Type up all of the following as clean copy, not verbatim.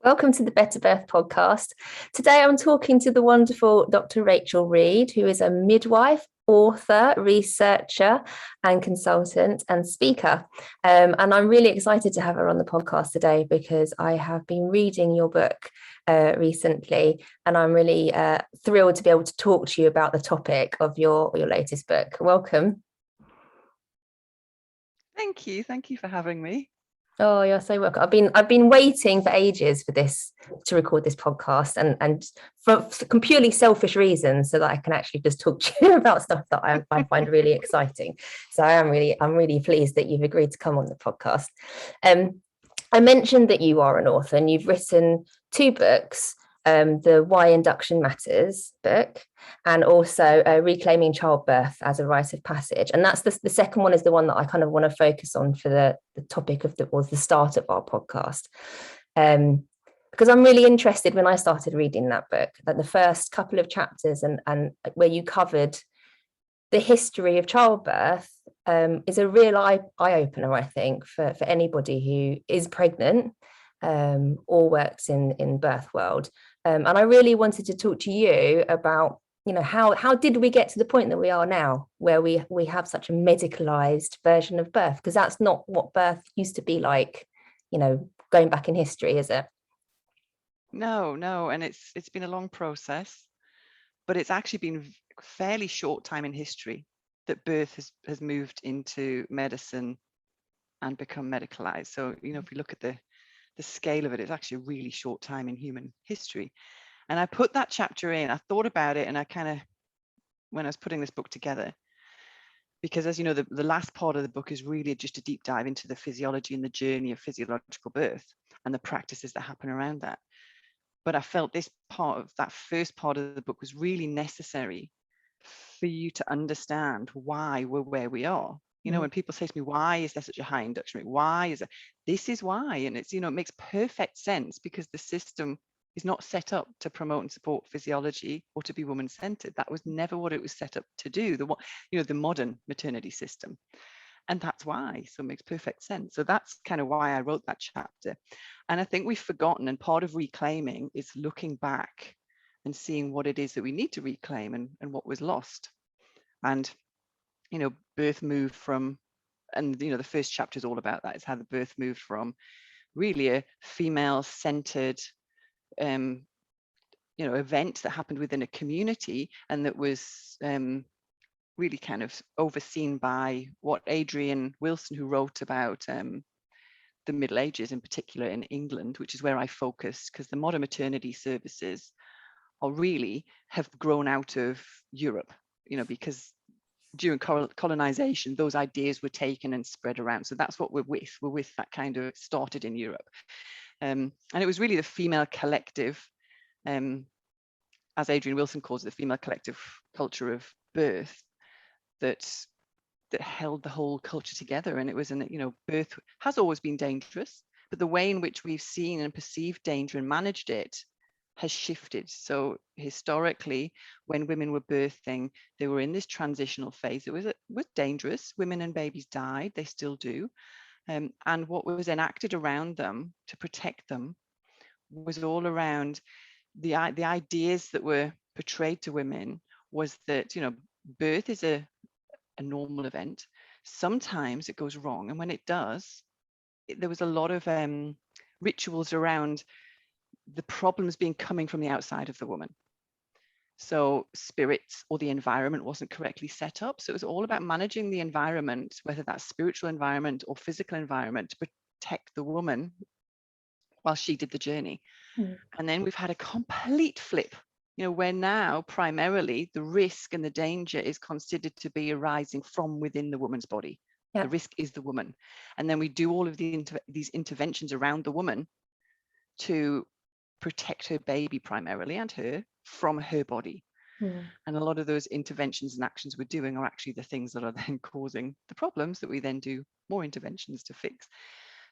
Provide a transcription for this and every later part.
Welcome to the Better Birth podcast. Today I'm talking to the wonderful Dr. Rachel Reed, who is a midwife, author, researcher, and consultant and speaker. And I'm really excited to have her on the podcast today because I have been reading your book recently, and I'm really thrilled to be able to talk to you about the topic of your latest book. Welcome. Thank you. Thank you for having me. Oh, you're so welcome. I've been waiting for ages for this to record this podcast, and for purely selfish reasons, so that I can actually just talk to you about stuff that I find really exciting. So I'm really pleased that you've agreed to come on the podcast. I mentioned that you are an author and you've written two books. The Why Induction Matters book, and also Reclaiming Childbirth as a Rite of Passage. And that's the second one is the one that I kind of want to focus on for the topic of the start of our podcast. Because I'm really interested when I started reading that book, that the first couple of chapters and where you covered the history of childbirth is a real eye-opener, I think, for anybody who is pregnant or works in birth world. And I really wanted to talk to you about, how did we get to the point that we are now, where we have such a medicalized version of birth? Because that's not what birth used to be like, going back in history, is it? No, and it's been a long process, but it's actually been a fairly short time in history that birth has moved into medicine and become medicalized. So, if you look at the scale of it, it's actually a really short time in human history. And I put that chapter in, I thought about it, and I kind of, when I was putting this book together, because as you know, the last part of the book is really just a deep dive into the physiology and the journey of physiological birth and the practices that happen around that. But I felt this part of that first part of the book was really necessary for you to understand why we're where we are. When people say to me, why is there such a high induction rate? Why is it? This is why. And it's, it makes perfect sense because the system is not set up to promote and support physiology or to be woman-centered. That was never what it was set up to do. The modern maternity system. And that's why. So it makes perfect sense. So that's kind of why I wrote that chapter. And I think we've forgotten, and part of reclaiming is looking back and seeing what it is that we need to reclaim and what was lost. And birth moved from, and the first chapter is all about that, is how the birth moved from really a female-centered event that happened within a community, and that was really kind of overseen by what Adrian Wilson, who wrote about the Middle Ages in particular in England, which is where I focused, because the modern maternity services have grown out of Europe, because during colonization, those ideas were taken and spread around. So that's what we're with. We're with that kind of started in Europe. And it was really the female collective, as Adrian Wilson calls it, the female collective culture of birth that held the whole culture together. And it was, birth has always been dangerous, but the way in which we've seen and perceived danger and managed it has shifted. So historically, when women were birthing, they were in this transitional phase. It was dangerous. Women and babies died. They still do. And what was enacted around them to protect them was all around the ideas that were portrayed to women was that, birth is a normal event. Sometimes it goes wrong. And when it does, there was a lot of rituals around the problems coming from the outside of the woman. So spirits or the environment wasn't correctly set up. So it was all about managing the environment, whether that's spiritual environment or physical environment, to protect the woman while she did the journey. And then we've had a complete flip, where now primarily the risk and the danger is considered to be arising from within the woman's body. Yeah. The risk is the woman. And then we do all of these interventions around the woman to protect her baby primarily and her from her body. And a lot of those interventions and actions we're doing are actually the things that are then causing the problems that we then do more interventions to fix.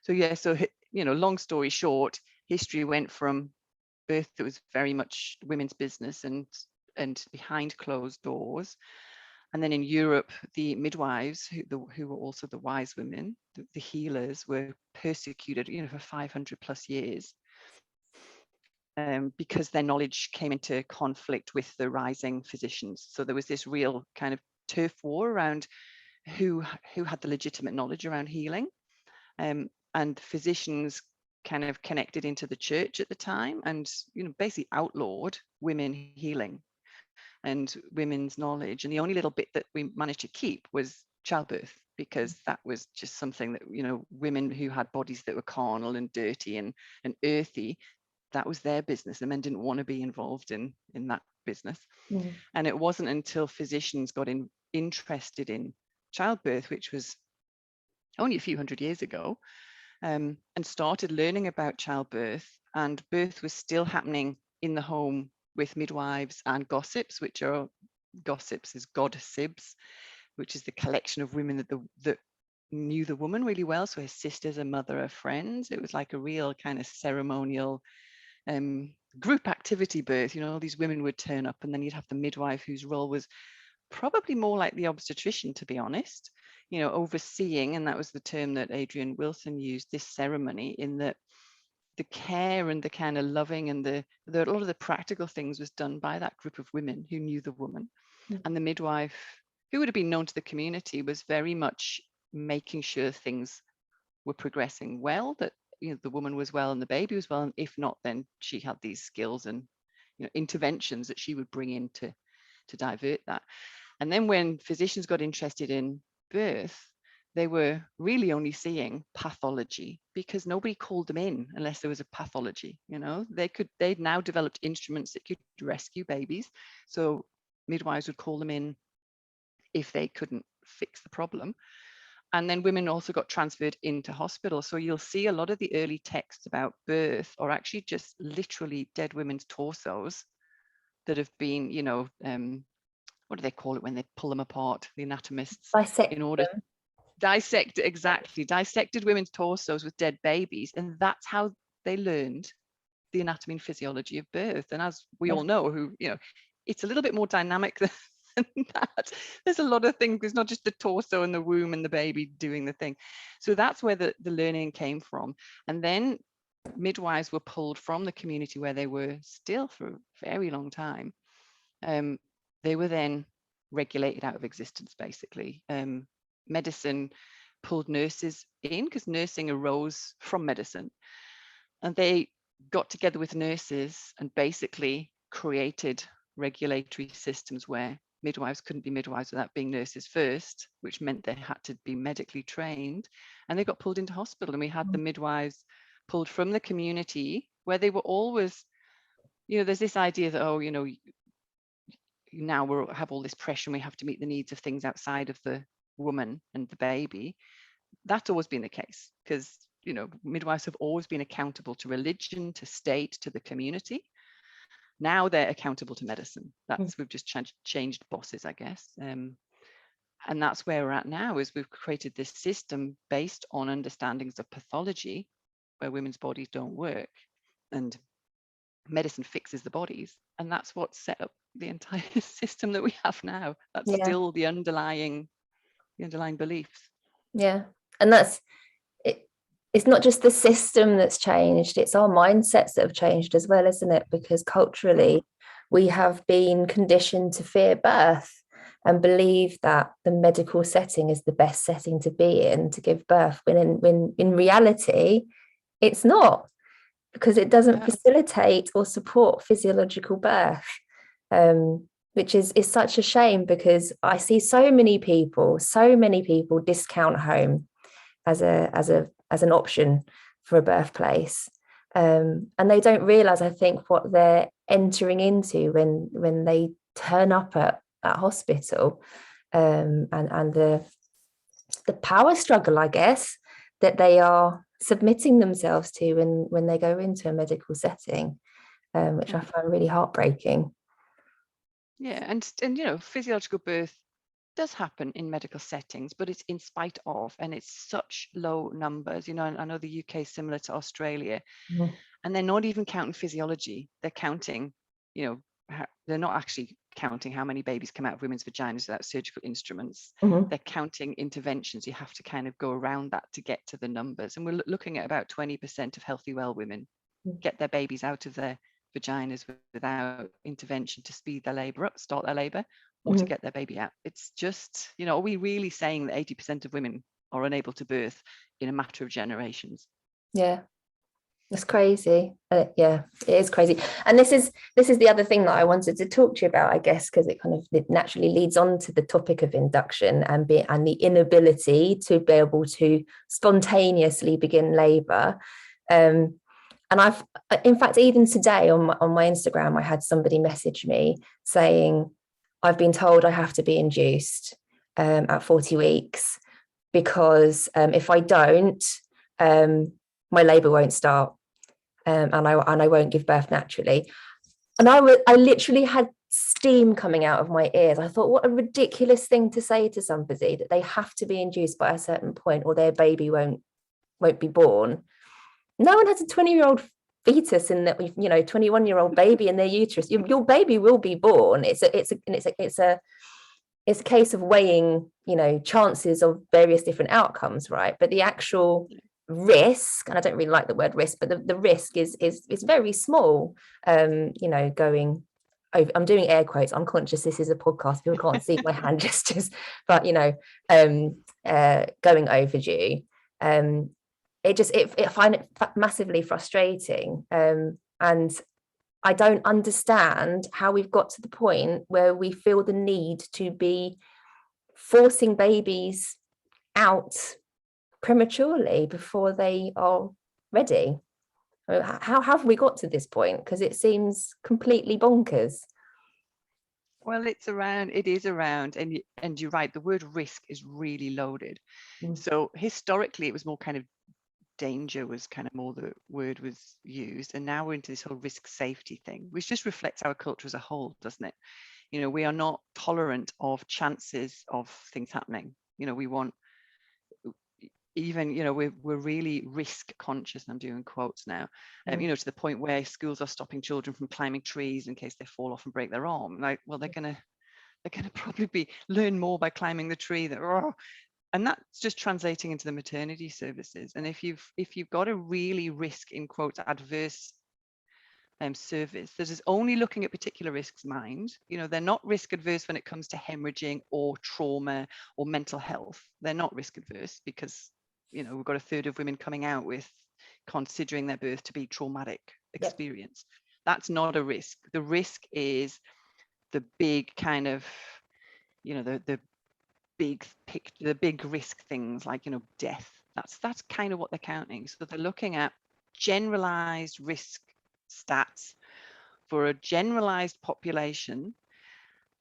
So long story short, history went from birth that was very much women's business and behind closed doors. And then in Europe, the midwives, who were also the wise women, the healers, were persecuted, for 500 plus years. because their knowledge came into conflict with the rising physicians. So there was this real kind of turf war around who had the legitimate knowledge around healing. And physicians kind of connected into the church at the time and, basically outlawed women healing and women's knowledge. And the only little bit that we managed to keep was childbirth, because that was just something that, women who had bodies that were carnal and dirty and earthy, that was their business. The men didn't want to be involved in that business. And it wasn't until physicians got interested in childbirth, which was only a few hundred years ago, and started learning about childbirth, and birth was still happening in the home with midwives and gossips, which are gossips is goddessibs, which is the collection of women that knew the woman really well. So her sisters, her mother, her friends. It was like a real kind of ceremonial group activity birth. All these women would turn up, and then you'd have the midwife, whose role was probably more like the obstetrician, to be honest, overseeing, and that was the term that Adrian Wilson used, this ceremony, in that the care and the kind of loving and a lot of the practical things was done by that group of women who knew the woman. And the midwife, who would have been known to the community, was very much making sure things were progressing well, that the woman was well and the baby was well, and if not, then she had these skills and interventions that she would bring in to divert that. And then when physicians got interested in birth, they were really only seeing pathology, because nobody called them in unless there was a pathology. They'd now developed instruments that could rescue babies, so midwives would call them in if they couldn't fix the problem. And then women also got transferred into hospital. So you'll see a lot of the early texts about birth are actually just literally dead women's torsos that have been, what do they call it when they pull them apart, the anatomists, in order to dissected women's torsos with dead babies. And that's how they learned the anatomy and physiology of birth. And as we all know, it's a little bit more dynamic than that. There's a lot of things. It's not just the torso and the womb and the baby doing the thing. So that's where the learning came from. And then midwives were pulled from the community where they were still for a very long time. They were then regulated out of existence, basically. Medicine pulled nurses in, because nursing arose from medicine. And they got together with nurses and basically created regulatory systems where midwives couldn't be midwives without being nurses first, which meant they had to be medically trained. And they got pulled into hospital, and we had the midwives pulled from the community where they were always, there's this idea that, now we have all this pressure and we have to meet the needs of things outside of the woman and the baby. That's always been the case, because, midwives have always been accountable to religion, to state, to the community. Now they're accountable to medicine. We've just changed bosses, I guess. And that's where we're at now, is we've created this system based on understandings of pathology, where women's bodies don't work, and medicine fixes the bodies. And that's what set up the entire system that we have now. That's still the underlying beliefs. Yeah. And that's it. It's not just the system that's changed, it's our mindsets that have changed as well, isn't it? Because culturally we have been conditioned to fear birth and believe that the medical setting is the best setting to be in to give birth, when in reality it's not, because it doesn't facilitate or support physiological birth, which is such a shame, because I see so many people discount home as an option for a birthplace, and they don't realize, I think, what they're entering into when they turn up at hospital, and the power struggle, I guess, that they are submitting themselves to when they go into a medical setting, which I find really heartbreaking. Yeah, and physiological birth does happen in medical settings, but it's in spite of, and it's such low numbers. I know the UK is similar to Australia, and they're not even counting physiology. They're counting, they're not actually counting how many babies come out of women's vaginas without surgical instruments. They're counting interventions. You have to kind of go around that to get to the numbers. And we're looking at about 20% of healthy, well women get their babies out of their vaginas without intervention to speed their labor up, start their labor, or to get their baby out. It's just, are we really saying that 80% of women are unable to birth in a matter of generations? Yeah. That's crazy. Yeah, it is crazy. And this is the other thing that I wanted to talk to you about, I guess, because it naturally leads on to the topic of induction and the inability to be able to spontaneously begin labour. And I've, in fact, even today on my Instagram, I had somebody message me saying, I've been told I have to be induced at 40 weeks because if I don't, my labour won't start. And I won't give birth naturally. And I literally had steam coming out of my ears. I thought, what a ridiculous thing to say to somebody, that they have to be induced by a certain point or their baby won't be born. No one has a 20-year-old fetus in that, 21-year-old baby in their uterus. Your baby will be born. It's a case of weighing, chances of various different outcomes, right? But the actual risk, and I don't really like the word risk, but the risk is very small. Going over, I'm doing air quotes, I'm conscious this is a podcast, people can't see my hand gestures, but going overdue, I find it massively frustrating, and I don't understand how we've got to the point where we feel the need to be forcing babies out prematurely before they are ready. How have we got to this point? Because it seems completely bonkers. Well, it is around, and you're right, the word risk is really loaded. So historically, it was more kind of danger was kind of more the word was used, and now we're into this whole risk safety thing, which just reflects our culture as a whole, doesn't it? We are not tolerant of chances of things happening. We want, even we're really risk conscious, and I'm doing quotes now, to the point where schools are stopping children from climbing trees in case they fall off and break their arm. Like, well, they're gonna probably learn more by climbing the tree and that's just translating into the maternity services. And if you've got a really risk, in quotes, adverse service that is only looking at particular risks, mind, they're not risk adverse when it comes to hemorrhaging or trauma or mental health. They're not risk adverse because we've got a third of women coming out with considering their birth to be traumatic experience. That's not a risk. The risk is the big kind of, the big risk things like, death. That's kind of what they're counting. So they're looking at generalized risk stats for a generalized population,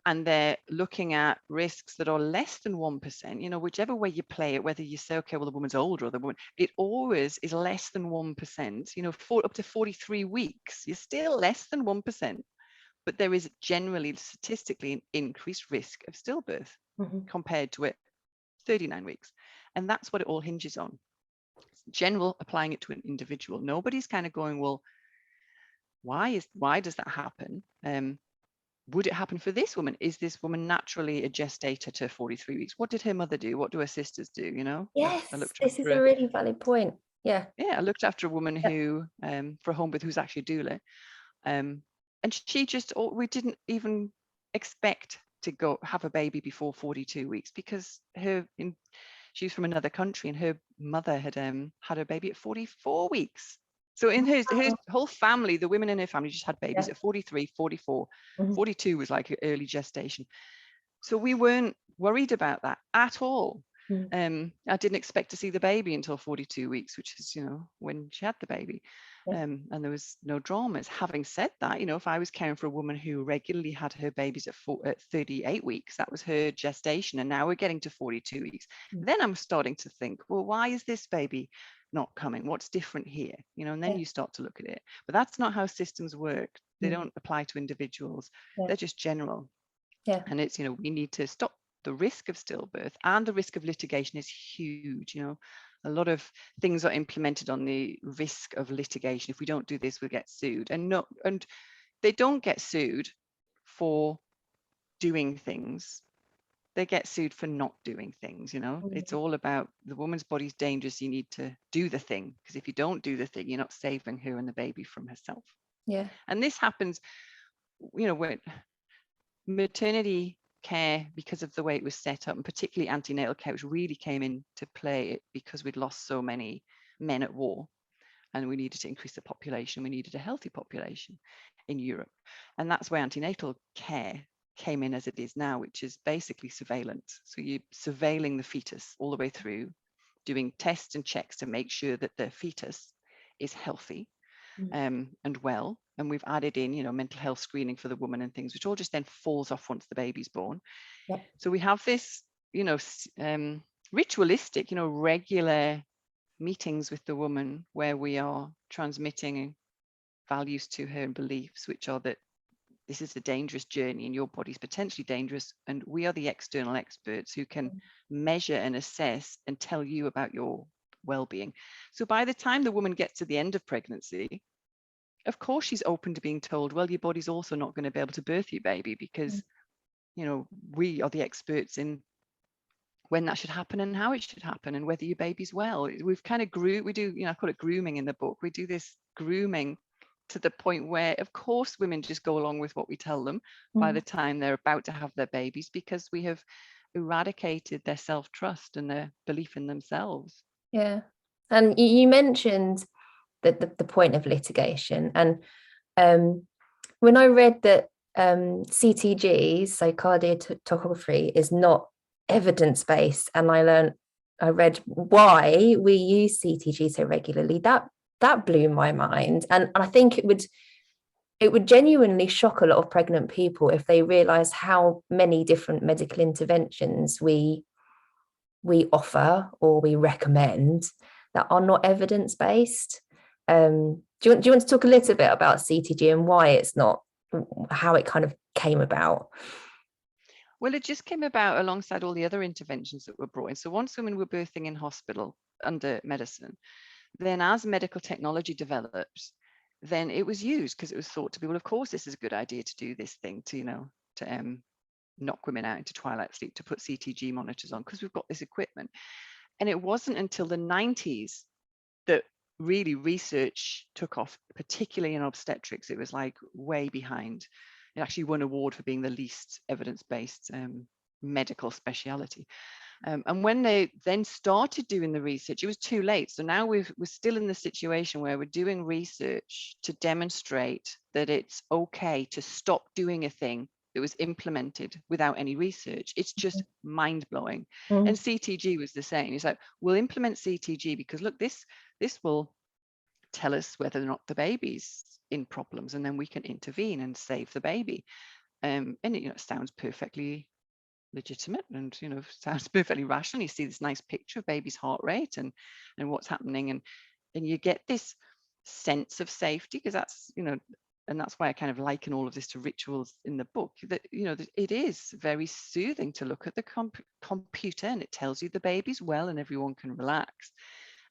and they're looking at risks that are less than 1%, whichever way you play it, whether you say, okay, well, the woman's older or the woman, it always is less than 1%, for up to 43 weeks, you're still less than 1%. But there is generally statistically an increased risk of stillbirth compared to 39 weeks. And that's what it all hinges on. It's general, applying it to an individual. Nobody's kind of going, well, why does that happen? Would it happen for this woman? Is this woman naturally a gestator to 43 weeks? What did her mother do? What do her sisters do? Yes, this is a really valid point. Yeah, I looked after a woman who, for a home birth, who's actually a doula. And she just, we didn't even expect to go have a baby before 42 weeks because she's from another country, and her mother had had her baby at 44 weeks. So in her whole family, the women in her family just had babies at 43, 44, 42 was like early gestation. So we weren't worried about that at all. I didn't expect to see the baby until 42 weeks, which is, when she had the baby. And there was no dramas. Having said that, if I was caring for a woman who regularly had her babies at 38 weeks, that was her gestation, and now we're getting to 42 weeks. Then I'm starting to think, well, why is this baby not coming? What's different here? And then you start to look at it. But that's not how systems work. They don't apply to individuals. They're just general. And it's, we need to stop the risk of stillbirth, and the risk of litigation is huge. A lot of things are implemented on the risk of litigation. If we don't do this, we'll get sued. And they don't get sued for doing things. They get sued for not doing things. It's all about the woman's body's dangerous. You need to do the thing, because if you don't do the thing, you're not saving her and the baby from herself. Yeah. And this happens, when maternity care, because of the way it was set up, and particularly antenatal care, which really came into play because we'd lost so many men at war, and we needed to increase the population. We needed a healthy population in Europe. And that's where antenatal care came in as it is now, which is basically surveillance. So you're surveilling the fetus all the way through, doing tests and checks to make sure that the fetus is healthy and well. And we've added in, mental health screening for the woman and things, which all just then falls off once the baby's born. Yep. So we have this, ritualistic, regular meetings with the woman where we are transmitting values to her and beliefs, which are that this is a dangerous journey and your body's potentially dangerous. And we are the external experts who can measure and assess and tell you about your well-being. So by the time the woman gets to the end of pregnancy, of course, she's open to being told, well, your body's also not going to be able to birth your baby because, we are the experts in when that should happen and how it should happen and whether your baby's well. We've kind of we do, I call it grooming in the book. We do this grooming to the point where, of course, women just go along with what we tell them by the time they're about to have their babies, because we have eradicated their self-trust and their belief in themselves. Yeah. And you mentioned the point of litigation. And when I read that CTGs, so cardiotocography, is not evidence-based, and I read why we use CTG so regularly, that blew my mind. And I think it would genuinely shock a lot of pregnant people if they realize how many different medical interventions we offer or we recommend that are not evidence-based. Do you want to talk a little bit about CTG and why it's not, how it kind of came about? Well, it just came about alongside all the other interventions that were brought in. So once women were birthing in hospital under medicine, then as medical technology developed, then it was used because it was thought to be, well, of course, this is a good idea to do this thing to knock women out into twilight sleep, to put CTG monitors on because we've got this equipment. And it wasn't until the 90s that really research took off, particularly in obstetrics. It was like way behind. It actually won an award for being the least evidence-based medical speciality. And when they then started doing the research, it was too late. So now we're still in the situation where we're doing research to demonstrate that it's okay to stop doing a thing that was implemented without any research. It's just mind-blowing. And CTG was the same. It's like, we'll implement CTG because look, this will tell us whether or not the baby's in problems, and then we can intervene and save the baby. And it sounds perfectly legitimate and sounds perfectly rational. You see this nice picture of baby's heart rate and what's happening, and you get this sense of safety, because that's and that's why I kind of liken all of this to rituals in the book, that that it is very soothing to look at the computer and it tells you the baby's well and everyone can relax.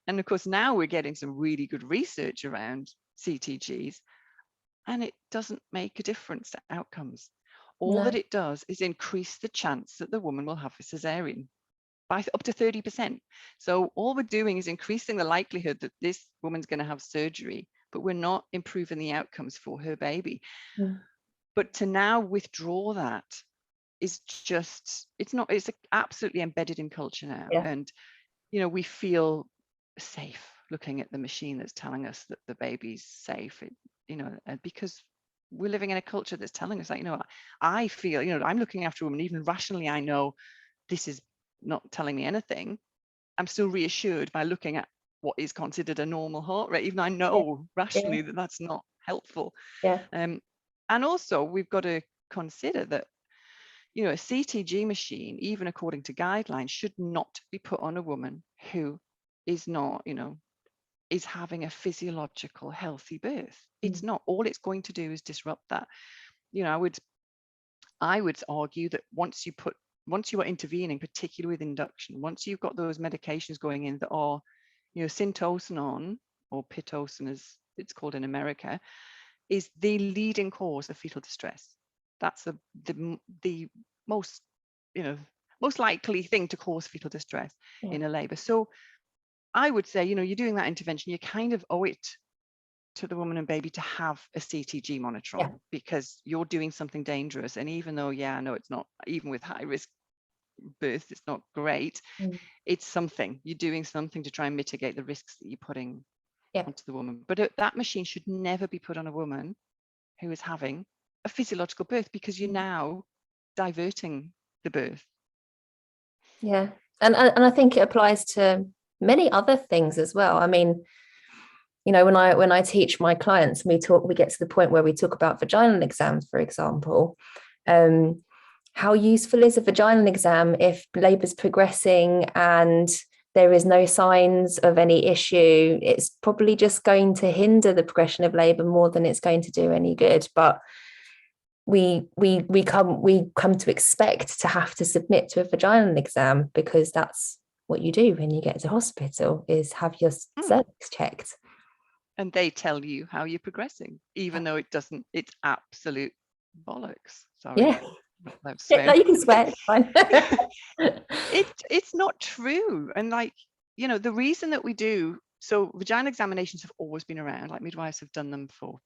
And of course now we're getting some really good research around CTGs, and it doesn't make a difference to outcomes. All that it does is increase the chance that the woman will have a cesarean by up to 30%. So all we're doing is increasing the likelihood that this woman's going to have surgery, but we're not improving the outcomes for her baby. But to now withdraw that is just, it's absolutely embedded in culture now. Yeah. And, we feel safe looking at the machine that's telling us that the baby's safe, because we're living in a culture that's telling us, like, I feel, I'm looking after a woman, even rationally, I know this is not telling me anything. I'm still reassured by looking at what is considered a normal heart rate, even I know rationally that that's not helpful. And also we've got to consider that, a CTG machine, even according to guidelines, should not be put on a woman who is not, is having a physiological healthy birth. It's not. All it's going to do is disrupt that. I would argue that once you are intervening, particularly with induction, once you've got those medications going in that are, syntocinon, or pitocin as it's called in America, is the leading cause of fetal distress. That's the most, most likely thing to cause fetal distress in a labor. So I would say, you're doing that intervention, you kind of owe it to the woman and baby to have a CTG monitor on, because you're doing something dangerous. And even though, I know it's not, even with high risk birth, it's not great. It's something. You're doing something to try and mitigate the risks that you're putting onto the woman. But that machine should never be put on a woman who is having a physiological birth, because you're now diverting the birth. And I think it applies to many other things as well. I mean, you know, when I teach my clients, we get to the point where we talk about vaginal exams, for example. How useful is a vaginal exam if labour's progressing and there is no signs of any issue? It's probably just going to hinder the progression of labour more than it's going to do any good. But we come to expect to have to submit to a vaginal exam, because that's what you do when you get to hospital, is have your cervix checked. And they tell you how you're progressing, even though it's absolute bollocks. Sorry. Yeah. No, you can swear, it's fine. It's not true. And like, you know, the reason that we do, so vaginal examinations have always been around, like midwives have done them for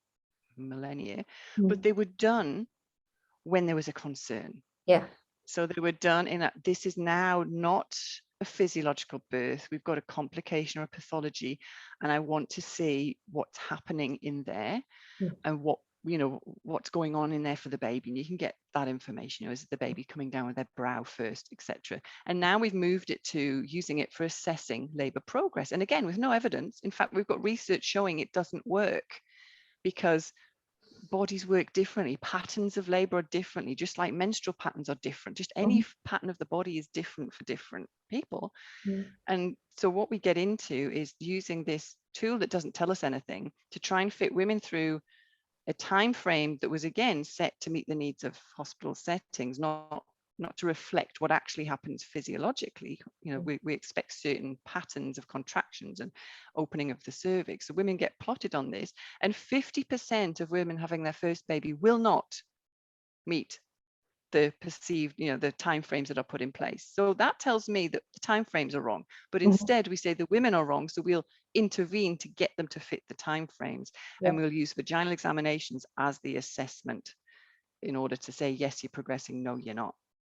millennia, but they were done when there was a concern. So they were done in that this is now not a physiological birth, we've got a complication or a pathology, and I want to see what's happening in there and what's going on in there for the baby. And you can get that information, is the baby coming down with their brow first, etc. And now we've moved it to using it for assessing labor progress, and again with no evidence. In fact, we've got research showing it doesn't work, because bodies work differently, patterns of labor are differently, just like menstrual patterns are different. Just any pattern of the body is different for different people. And so what we get into is using this tool that doesn't tell us anything to try and fit women through a time frame that was again set to meet the needs of hospital settings, not to reflect what actually happens physiologically. You know, we expect certain patterns of contractions and opening of the cervix. So women get plotted on this, and 50% of women having their first baby will not meet the perceived, the timeframes that are put in place. So that tells me that the timeframes are wrong. But instead, we say the women are wrong, so we'll intervene to get them to fit the timeframes, and we'll use vaginal examinations as the assessment in order to say, yes, you're progressing, no, you're not.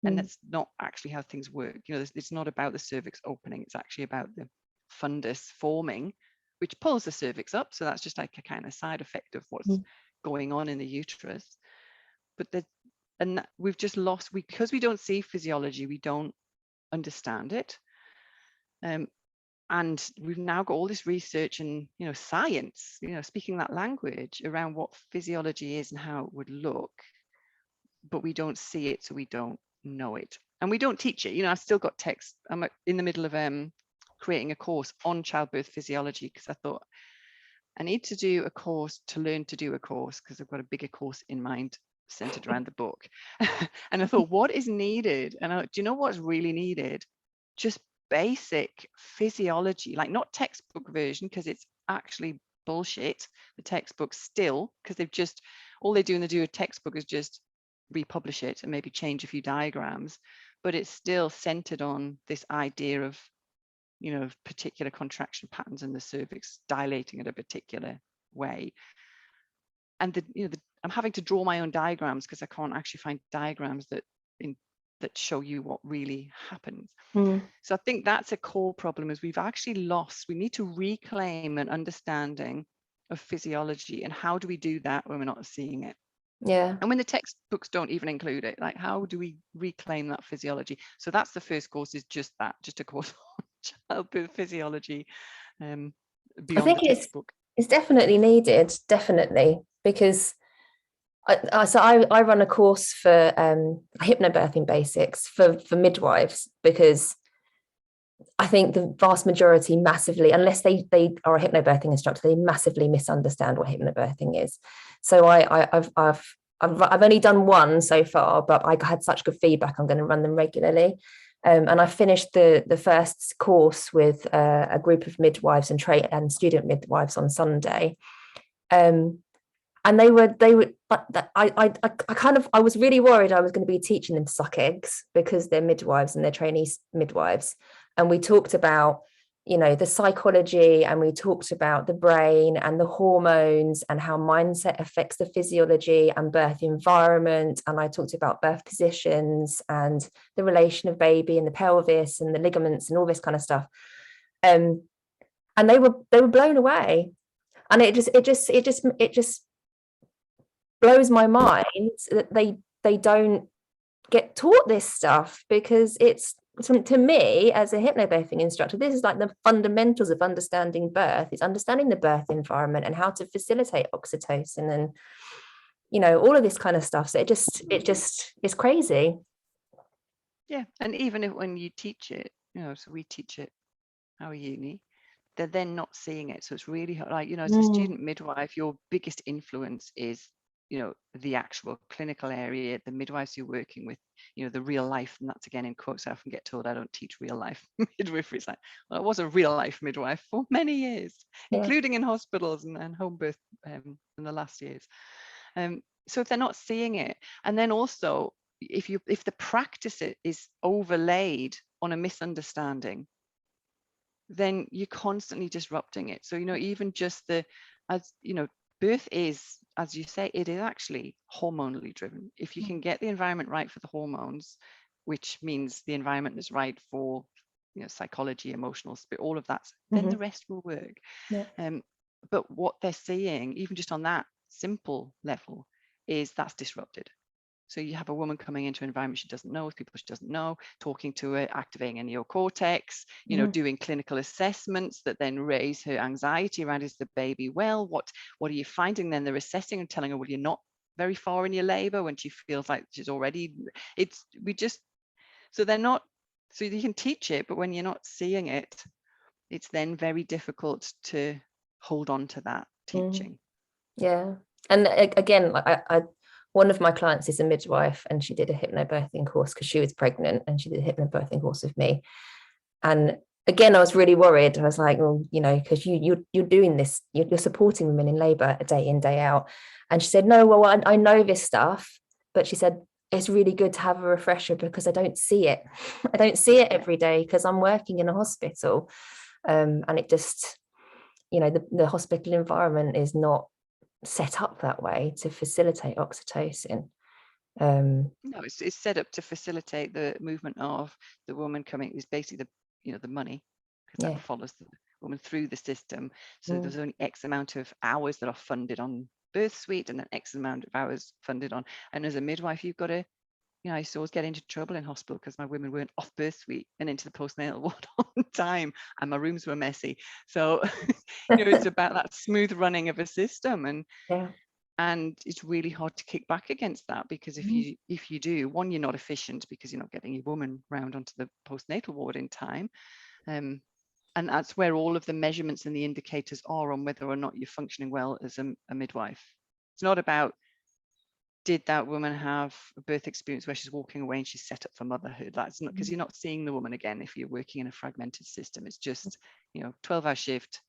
And that's not actually how things work. It's not about the cervix opening. It's actually about the fundus forming, which pulls the cervix up. So that's just like a kind of side effect of what's going on in the uterus. But we've just lost, because we don't see physiology, we don't understand it. And we've now got all this research and, science, speaking that language around what physiology is and how it would look, but we don't see it, so we don't know it, and we don't teach it. I've still got text. I'm in the middle of creating a course on childbirth physiology, because I thought I need to do a course to learn to do a course, because I've got a bigger course in mind centered around the book. And I thought, what is needed? And do you know what's really needed? Just basic physiology, like not textbook version, because it's actually bullshit, the textbook still, because all they do when they do a textbook is just republish it and maybe change a few diagrams, but it's still centered on this idea of particular contraction patterns in the cervix dilating in a particular way. And I'm having to draw my own diagrams, because I can't actually find diagrams that show you what really happens. So I think that's a core problem, is we've actually lost. We need to reclaim an understanding of physiology, and how do we do that when we're not seeing it? And when the textbooks don't even include it, like, how do we reclaim that physiology? So that's the first course, is just a course on childbirth physiology, beyond I think the textbook. It's definitely needed, definitely, because I run a course for hypnobirthing basics for midwives, because I think the vast majority massively, unless they are a hypnobirthing instructor, they massively misunderstand what hypnobirthing is. So I've only done one so far, but I had such good feedback, I'm going to run them regularly. And I finished the first course with a group of midwives and student midwives on Sunday. And they were, but I was really worried I was going to be teaching them to suck eggs, because they're midwives and they're trainee midwives. And we talked about you know, the psychology, and we talked about the brain and the hormones and how mindset affects the physiology and birth environment. And I talked about birth positions and the relation of baby and the pelvis and the ligaments and all this kind of stuff. And they were blown away. And it just blows my mind that they don't get taught this stuff, because it's, to me as a hypnobirthing instructor, this is like the fundamentals of understanding birth. It's understanding the birth environment and how to facilitate oxytocin and, you know, all of this kind of stuff. So it just is crazy. Yeah, and even if when you teach it, you know, so we teach it our uni, they're then not seeing it. So it's really hard. Like, you know, as a student midwife, your biggest influence is, you know, the actual clinical area, the midwives you're working with, you know, the real life. And that's again in quotes. I often get told I don't teach real life midwifery. It's like, well, I was a real life midwife for many years, including in hospitals and home birth in the last years. So if they're not seeing it, and then also if the practice is overlaid on a misunderstanding, then you're constantly disrupting it. So, you know, even just as you know, birth is, as you say, it is actually hormonally driven. If you can get the environment right for the hormones, which means the environment is right for, you know, psychology, emotional, spirit, all of that, then the rest will work. But what they're seeing, even just on that simple level, is that's disrupted. So you have a woman coming into an environment she doesn't know, with people she doesn't know, talking to her, activating a neocortex, you know, doing clinical assessments that then raise her anxiety around, is the baby well? What are you finding? Then they're assessing and telling her, well, you're not very far in your labor, when she feels like she's already, so they're not, so you can teach it, but when you're not seeing it, it's then very difficult to hold on to that teaching. Yeah. And again, like I one of my clients is a midwife, and she did a hypnobirthing course because she was pregnant, and she did a hypnobirthing course with me. And again, I was really worried. I was like, well, you know, because you're doing this, you're supporting women in labor day in, day out. And she said, no, well, I know this stuff, but she said, it's really good to have a refresher because I don't see it. I don't see it every day because I'm working in a hospital. And it just, you know, the hospital environment is not set up that way to facilitate oxytocin. No, it's set up to facilitate the movement of the woman coming, is basically the money, because that follows the woman through the system. So there's only X amount of hours that are funded on birth suite, and then X amount of hours funded on. And as a midwife, you've got to, you know, I used to always get into trouble in hospital because my women weren't off birth suite and into the postnatal ward on time, and my rooms were messy. So, you know, it's about that smooth running of a system, and it's really hard to kick back against that, because if you do, one, you're not efficient because you're not getting your woman round onto the postnatal ward in time, and that's where all of the measurements and the indicators are on whether or not you're functioning well as a midwife. It's not about, did that woman have a birth experience where she's walking away and she's set up for motherhood? That's not, because you're not seeing the woman again if you're working in a fragmented system. It's just, you know, 12-hour shift,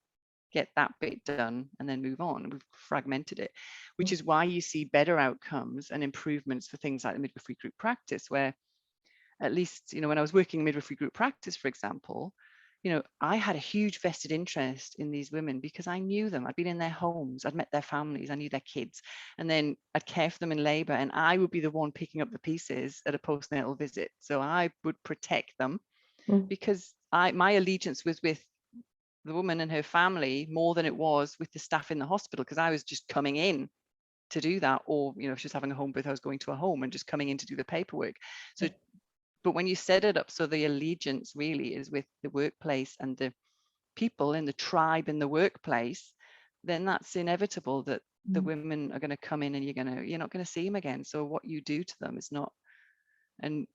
get that bit done, and then move on. We've fragmented it, which is why you see better outcomes and improvements for things like the midwifery group practice, where at least, you know, when I was working in midwifery group practice, for example, you know, I had a huge vested interest in these women because I knew them. I'd been in their homes, I'd met their families, I knew their kids, and then I'd care for them in labor, and I would be the one picking up the pieces at a postnatal visit. So I would protect them because my allegiance was with the woman and her family more than it was with the staff in the hospital, because I was just coming in to do that, or, you know, if she was having a home birth, I was going to a home and just coming in to do the paperwork. So but when you set it up so the allegiance really is with the workplace and the people in the tribe in the workplace, then that's inevitable that the women are going to come in and you're not going to see them again. So what you do to them is not, and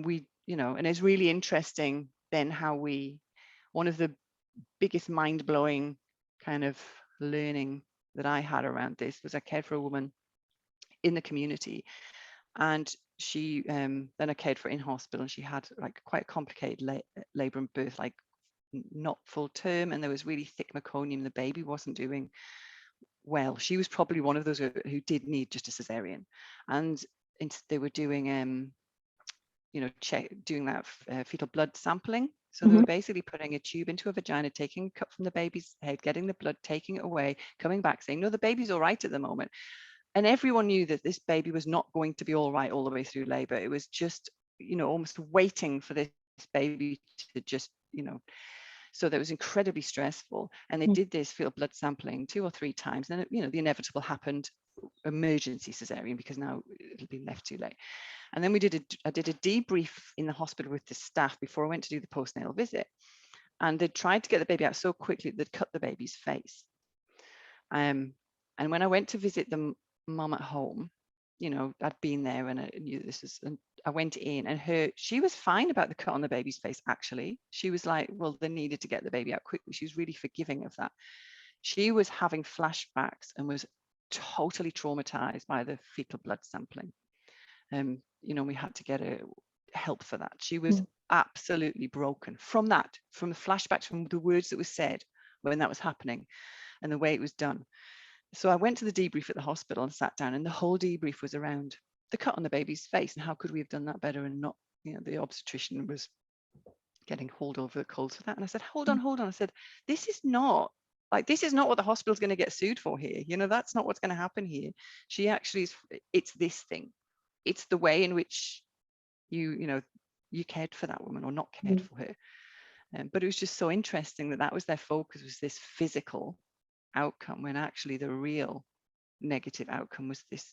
we, you know, and it's really interesting then how one of the biggest mind-blowing kind of learning that I had around this was I cared for a woman in the community, and she then I cared for in hospital, and she had like quite a complicated labor and birth, like not full term, and there was really thick meconium. The baby wasn't doing well. She was probably one of those who did need just a cesarean, and they were doing you know, doing that fetal blood sampling. So they were basically putting a tube into a vagina, taking a cut from the baby's head, getting the blood, taking it away, coming back saying, no, the baby's all right at the moment. And everyone knew that this baby was not going to be all right all the way through labor. It was just, almost waiting for this baby to just, so that was incredibly stressful. And they did this field blood sampling 2 or 3 times. And, the inevitable happened, emergency cesarean, because now it'll be left too late. And then I did a debrief in the hospital with the staff before I went to do the postnatal visit. And they tried to get the baby out so quickly they'd cut the baby's face. And when I went to visit the mum at home, I'd been there and I knew this was, and I went in and she was fine about the cut on the baby's face. Actually, she was like, well, they needed to get the baby out quickly. She was really forgiving of that. She was having flashbacks and was totally traumatized by the fecal blood sampling. We had to get help for that. She was absolutely broken from the flashbacks, from the words that were said when that was happening and the way it was done. So I went to the debrief at the hospital and sat down, and the whole debrief was around the cut on the baby's face and how could we have done that better, and not, the obstetrician was getting hauled over the coals for that. And I said, hold on. I said, this is not what the hospital's going to get sued for here. That's not what's going to happen here. She actually it's this thing. It's the way in which you cared for that woman or not cared for her. But it was just so interesting that was their focus, was this physical outcome, when actually the real negative outcome was this,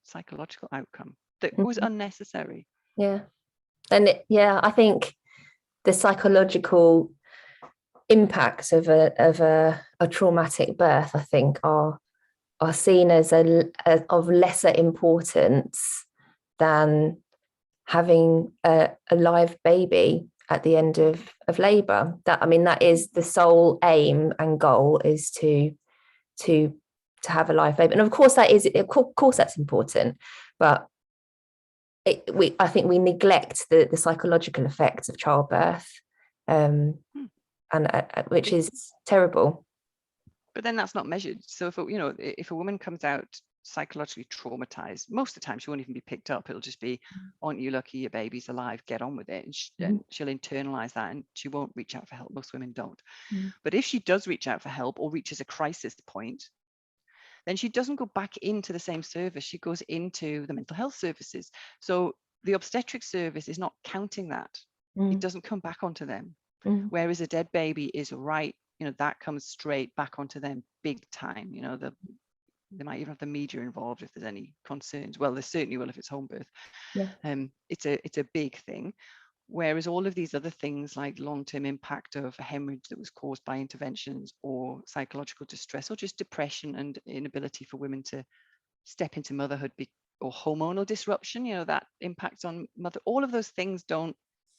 psychological outcome that was unnecessary. Yeah. And I think the psychological impacts of a traumatic birth, I think, are seen as of lesser importance than having a live baby at the end of labor. That is the sole aim and goal, is to have a live baby. And of course that's important, but I think we neglect the psychological effects of childbirth, and which is terrible. But then that's not measured. So if a woman comes out psychologically traumatized, most of the time she won't even be picked up. It'll just be, aren't you lucky your baby's alive, get on with it. And she'll internalize that, and she won't reach out for help. Most women don't. But if she does reach out for help or reaches a crisis point, then she doesn't go back into the same service. She goes into the mental health services. So the obstetric service is not counting that. It doesn't come back onto them. Whereas a dead baby is right, that comes straight back onto them big time. They might even have the media involved if there's any concerns. Well, they certainly will if it's home birth. It's a big thing. Whereas all of these other things, like long-term impact of a hemorrhage that was caused by interventions, or psychological distress, or just depression and inability for women to step into motherhood, or hormonal disruption, that impacts on mother, all of those things don't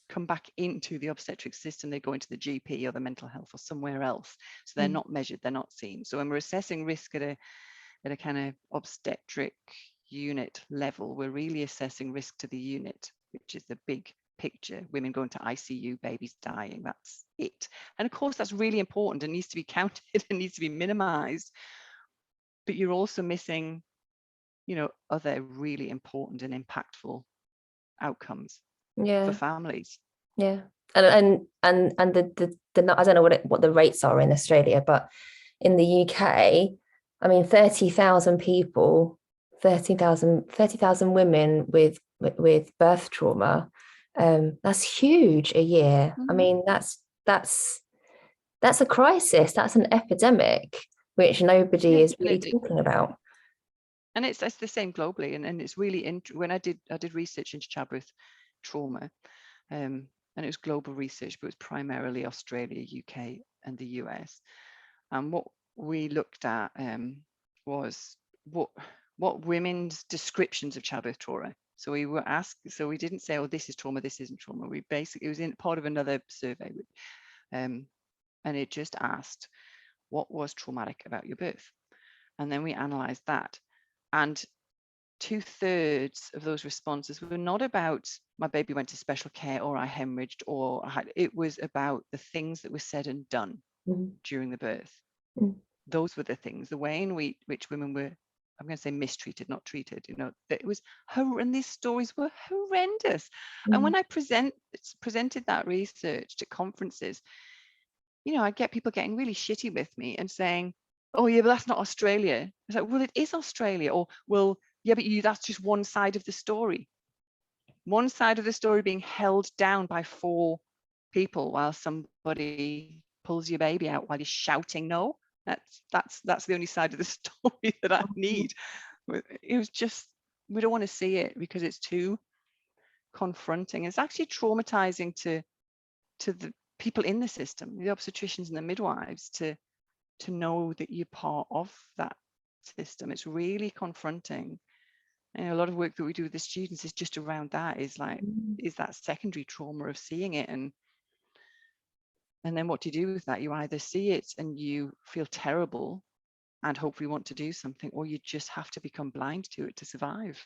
come back into the obstetric system. They go into the GP or the mental health or somewhere else. So they're not measured, they're not seen. So when we're assessing risk at a kind of obstetric unit level, we're really assessing risk to the unit, which is the big picture. Women going to ICU, babies dying, that's it. And of course that's really important and needs to be counted and needs to be minimized, but you're also missing other really important and impactful outcomes for families. And the I don't know what the rates are in Australia, but in the UK, 30,000 people, 30,000 women with birth trauma. That's huge a year. That's a crisis. That's an epidemic, which nobody is really talking about. And it's the same globally, and it's really when I did research into childbirth trauma, and it was global research, but it was primarily Australia, UK, and the US. And what we looked at was what women's descriptions of childbirth trauma. So we were asked, so we didn't say, oh, this is trauma, this isn't trauma. We basically, it was in part of another survey, and it just asked, what was traumatic about your birth? And then we analysed that. And 2/3 of those responses were not about my baby went to special care, or I hemorrhaged, or it was about the things that were said and done during the birth. Those were the things, the way in which women were I'm going to say mistreated, not treated, you know, that it was and these stories were horrendous. And when I presented that research to conferences, you know, I get people getting really shitty with me and saying, oh yeah, but that's not Australia. It's like, well, it is Australia. Or, well, yeah, but that's just one side of the story. One side of the story being held down by 4 people while somebody pulls your baby out while you're shouting no. That's the only side of the story that I need. It was just, we don't want to see it because it's too confronting. It's actually traumatizing to the people in the system, the obstetricians and the midwives, to know that you're part of that system. It's really confronting. And a lot of work that we do with the students is just around that, is that secondary trauma of seeing it. And then what do you do with that? You either see it and you feel terrible and hopefully want to do something, or you just have to become blind to it to survive.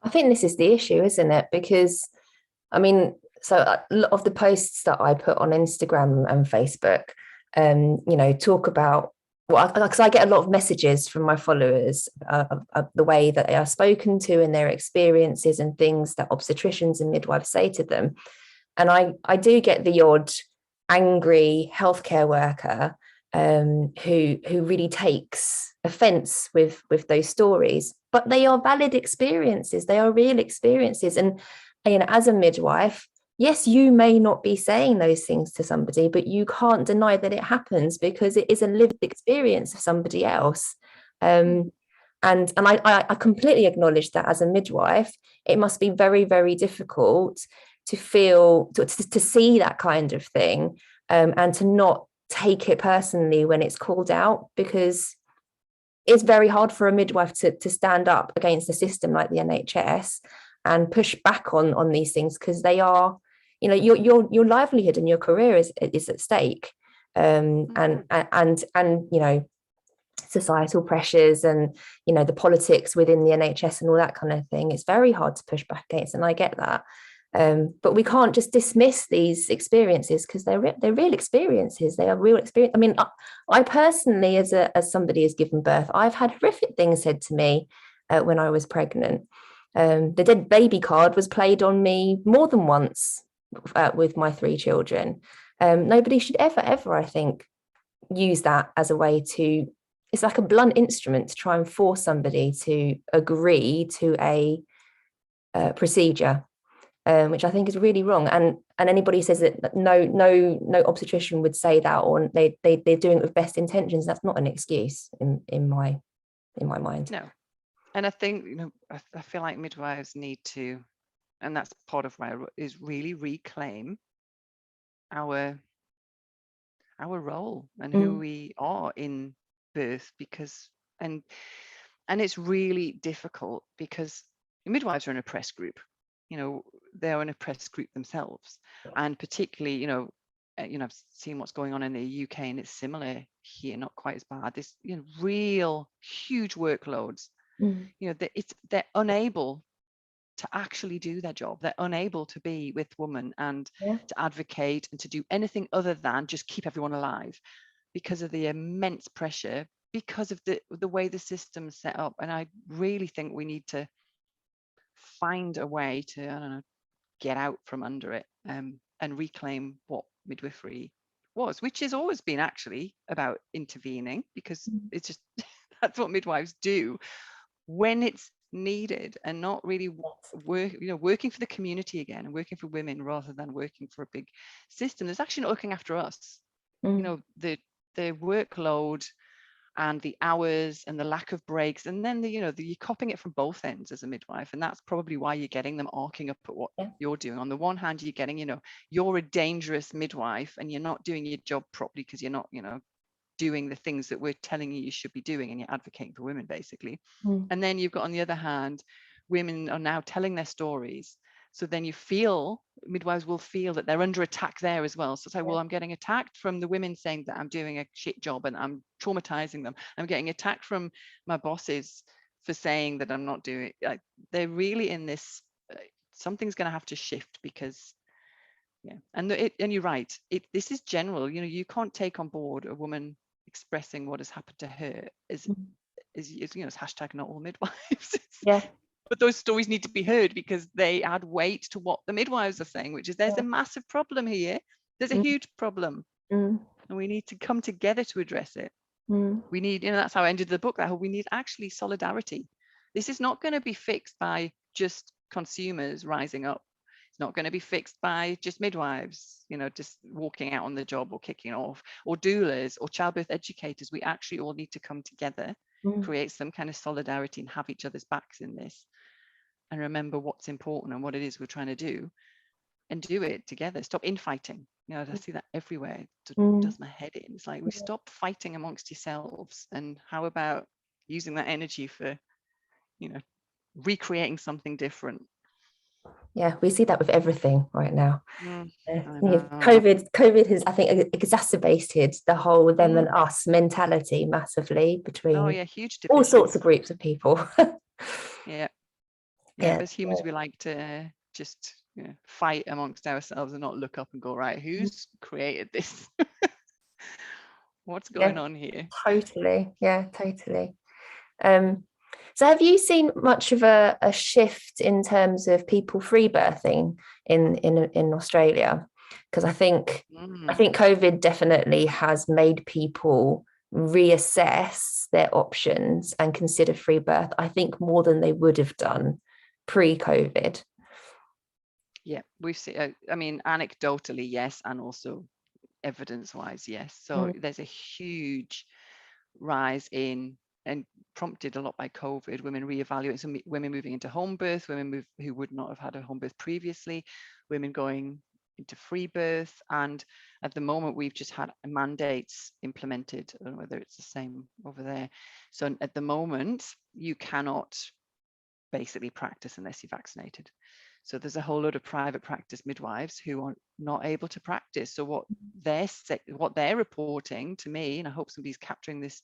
I think this is the issue, isn't it? Because, I mean, so a lot of the posts that I put on Instagram and Facebook, you know, talk about, well, because I get a lot of messages from my followers of the way that they are spoken to and their experiences and things that obstetricians and midwives say to them. And I do get the odd angry healthcare worker who really takes offense with those stories, but they are valid experiences. They are real experiences. And, you know, as a midwife, yes, you may not be saying those things to somebody, but you can't deny that it happens because it is a lived experience of somebody else. And I completely acknowledge that as a midwife, it must be very, very difficult to feel, to see that kind of thing, and to not take it personally when it's called out, because it's very hard for a midwife to stand up against a system like the NHS and push back on these things, because they are, you know, your livelihood and your career is at stake, and you know, societal pressures and, you know, the politics within the NHS and all that kind of thing. It's very hard to push back against, and I get that. But we can't just dismiss these experiences because they're real experiences. They are real experience. I mean, I personally, as somebody who's given birth, I've had horrific things said to me when I was pregnant. The dead baby card was played on me more than once with my 3 children. Nobody should ever, I think, use that as a way to. It's like a blunt instrument to try and force somebody to agree to a procedure. Which I think is really wrong, and anybody who says that no obstetrician would say that, or they're doing it with best intentions, that's not an excuse in my mind. No, and I think, you know, I feel like midwives need to, and that's part of my, is really reclaim our role and who we are in birth, because and it's really difficult because midwives are an oppressed group. You know, they're an oppressed group themselves, and particularly, you know, I've seen what's going on in the UK, and it's similar here, not quite as bad. This, you know, real huge workloads. You know, they're unable to actually do their job. They're unable to be with women and to advocate and to do anything other than just keep everyone alive, because of the immense pressure, because of the way the system's set up. And I really think we need to find a way to, I don't know, get out from under it, and reclaim what midwifery was, which has always been actually about intervening, because it's just that's what midwives do when it's needed, and not really working for the community again, and working for women rather than working for a big system that's actually not looking after us. You know, the workload and the hours and the lack of breaks, and then you're copying it from both ends as a midwife, and that's probably why you're getting them arcing up at what you're doing. On the one hand, you're getting, you're a dangerous midwife and you're not doing your job properly because you're not, doing the things that we're telling you should be doing, and you're advocating for women basically. And then you've got, on the other hand, women are now telling their stories. So then midwives will feel that they're under attack there as well. So it's like, well, I'm getting attacked from the women saying that I'm doing a shit job and I'm traumatizing them. I'm getting attacked from my bosses for saying that I'm not doing it. They're really in this, something's going to have to shift, because and you're right, this is general. You can't take on board a woman expressing what has happened to her it's hashtag not all midwives. Yeah. But those stories need to be heard because they add weight to what the midwives are saying, which is there's a massive problem here. There's a huge problem. And we need to come together to address it. We need, that's how I ended the book, that we need actually solidarity. This is not going to be fixed by just consumers rising up. It's not going to be fixed by just midwives, just walking out on the job or kicking off, or doulas or childbirth educators. We actually all need to come together, create some kind of solidarity and have each other's backs in this, and remember what's important and what it is we're trying to do, and do it together. Stop infighting. I see that everywhere. It does my head in. It's like, we stop fighting amongst yourselves, and how about using that energy for, recreating something different. Yeah, we see that with everything right now. COVID has, I think, exacerbated the whole them and us mentality massively between huge all sorts of groups of people. As humans, we like to just fight amongst ourselves and not look up and go, right, who's created this? What's going on here? Totally. So have you seen much of a shift in terms of people free birthing in Australia? Because I think COVID definitely has made people reassess their options and consider free birth, I think, more than they would have done pre-COVID. Yeah, we've seen, anecdotally, yes, and also evidence-wise, yes. So there's a huge rise in, and prompted a lot by COVID, women reevaluating, so women moving into home birth, women who would not have had a home birth previously, women going into free birth. And at the moment, we've just had mandates implemented. I don't know whether it's the same over there. So at the moment, you cannot basically practice unless you're vaccinated. So there's a whole lot of private practice midwives who are not able to practice. So what they're reporting to me, and I hope somebody's capturing this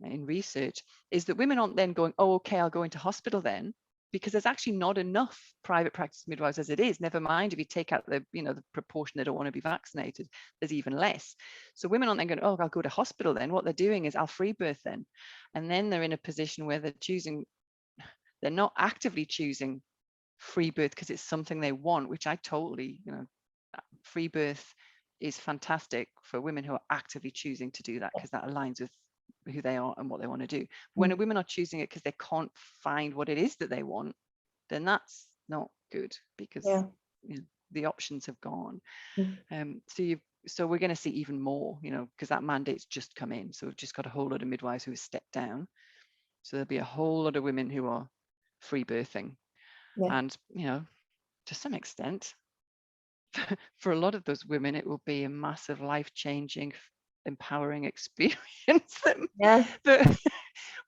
in research, is that women aren't then going, oh, okay, I'll go into hospital then, because there's actually not enough private practice midwives as it is. Never mind if you take out the proportion that don't want to be vaccinated, there's even less. So women aren't then going, oh, I'll go to hospital then. What they're doing is I'll free birth then. And then they're in a position where they're not actively choosing free birth because it's something they want, which I totally, free birth is fantastic for women who are actively choosing to do that, because that aligns with who they are and what they want to do. When women are choosing it because they can't find what it is that they want, then that's not good, because the options have gone. So we're going to see even more, because that mandate's just come in. So we've just got a whole lot of midwives who have stepped down. So there'll be a whole lot of women who are free birthing. And, to some extent, for a lot of those women, it will be a massive life-changing, empowering experience. So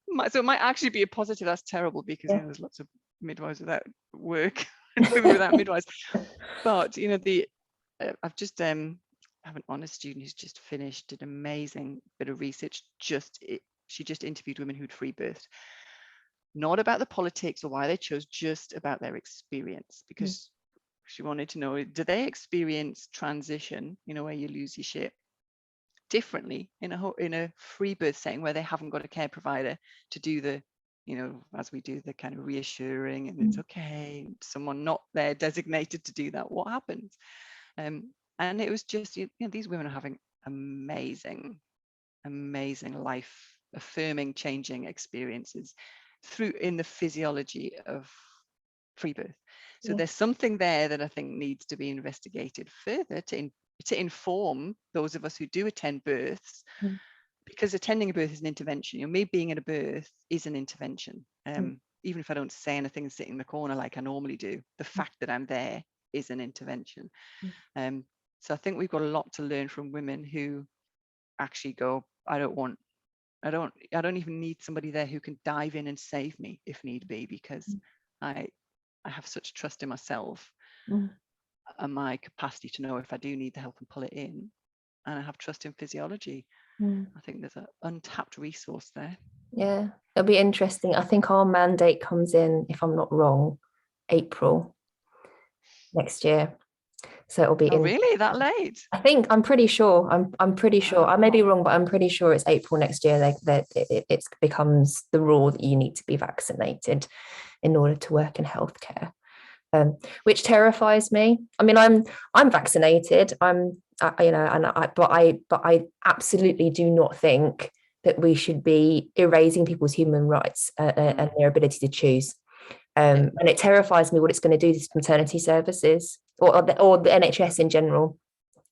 it might actually be a positive. That's terrible, because there's lots of midwives without work and women without midwives. But I've just I have an honours student who's just finished an amazing bit of research. She just interviewed women who'd free birthed, not about the politics or why they chose, just about their experience, because she wanted to know, do they experience transition, where you lose your shit, differently in a free birth setting where they haven't got a care provider to do the, as we do, the kind of reassuring and it's okay, someone not there designated to do that, what happens? And it was just, these women are having amazing life affirming, changing experiences in the physiology of free birth. So there's something there that I think needs to be investigated further to inform those of us who do attend births, because attending a birth is an intervention. Me being at a birth is an intervention. Even if I don't say anything and sit in the corner like I normally do, the fact that I'm there is an intervention. So I think we've got a lot to learn from women who actually go, I don't even need somebody there who can dive in and save me if need be, because I have such trust in myself and my capacity to know if I do need the help and pull it in, and I have trust in physiology. I think there's an untapped resource there. Yeah, it'll be interesting. I think our mandate comes in, if I'm not wrong, April next year. So it'll be Oh, in, really? That late? I think, I'm pretty sure, I'm pretty sure, I may be wrong, but I'm pretty sure it's April next year that it becomes the rule that you need to be vaccinated in order to work in healthcare, which terrifies me. I mean, I'm vaccinated. But I absolutely do not think that we should be erasing people's human rights and their ability to choose. And it terrifies me what it's going to do to maternity services or the NHS in general.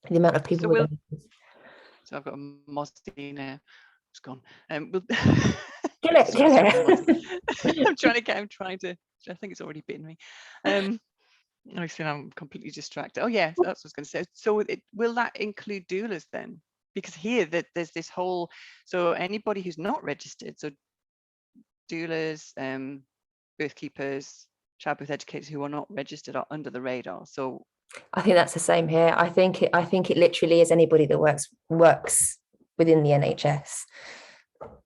The amount of people. So I've got a Mozzie now. It's gone. We'll Kill it, kill it. I'm trying to. I think it's already bitten me. I'm completely distracted. Oh yeah, that's what I was going to say. So will that include doulas then? Because here that there's this whole. So anybody who's not registered, so doulas, birth keepers, childbirth educators who are not registered are under the radar. So I think that's the same here. I think it literally is anybody that works within the NHS